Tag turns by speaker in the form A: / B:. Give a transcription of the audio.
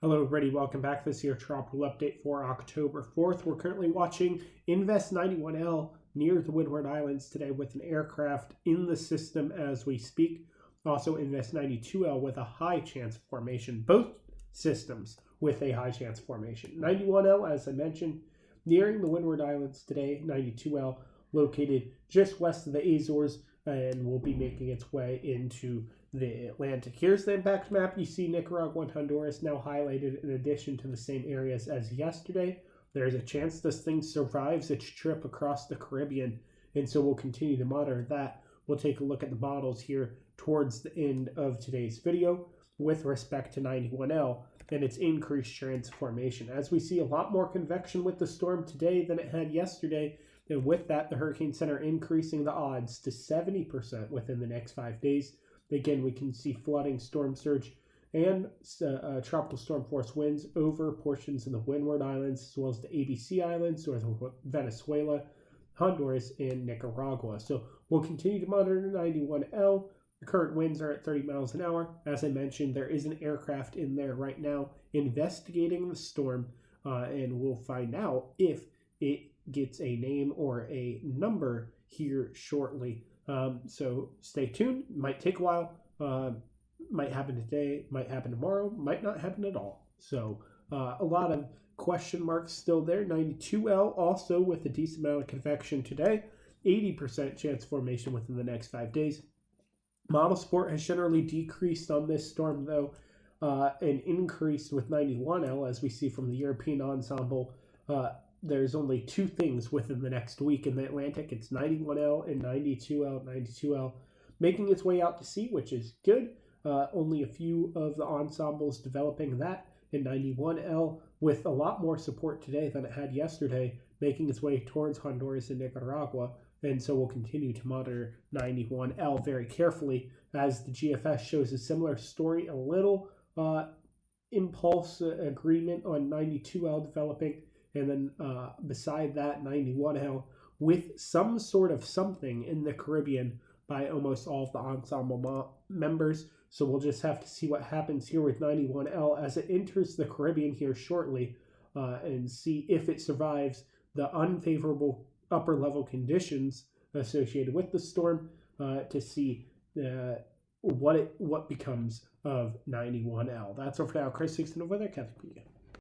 A: Hello everybody, welcome back. This is your tropical update for October 4th. We're currently watching Invest 91L near the Windward Islands today with an aircraft in the system as we speak. Also Invest 92L with a high chance formation, both systems with a high chance formation. 91L, as I mentioned, nearing the Windward Islands today. 92L located just west of the Azores and will be making its way into the Atlantic. Here's the impact map. You see Nicaragua and Honduras now highlighted in addition to the same areas as yesterday. There's a chance this thing survives its trip across the Caribbean, and so we'll continue to monitor that. We'll take a look at the models here towards the end of today's video with respect to 91L and its increased transformation. As we see a lot more convection with the storm today than it had yesterday, and with that, the Hurricane Center increasing the odds to 70% within the next 5 days. Again, we can see flooding, storm surge, and tropical storm force winds over portions of the Windward Islands, as well as the ABC Islands, or Venezuela, Honduras, and Nicaragua. So we'll continue to monitor 91L. The current winds are at 30 miles an hour. As I mentioned, there is an aircraft in there right now investigating the storm, and we'll find out if it gets a name or a number here shortly. So stay tuned. Might take a while. Might happen today, might happen tomorrow, might not happen at all. So a lot of question marks still there. 92L also with a decent amount of convection today. 80% chance formation within the next 5 days. Model support has generally decreased on this storm though, and increased with 91L as we see from the European ensemble. There's only two things within the next week in the Atlantic. It's 91L and 92L, making its way out to sea, which is good. Only a few of the ensembles developing that, and 91L with a lot more support today than it had yesterday, making its way towards Honduras and Nicaragua. And so we'll continue to monitor 91L very carefully as the GFS shows a similar story, a little impulse agreement on 92L developing. And then beside that, 91L with some sort of something in the Caribbean by almost all of the ensemble members. So we'll just have to see what happens here with 91L as it enters the Caribbean here shortly and see if it survives the unfavorable upper level conditions associated with the storm to see what becomes of 91L. That's all for now. Chris Sixton over there, Catholic Media.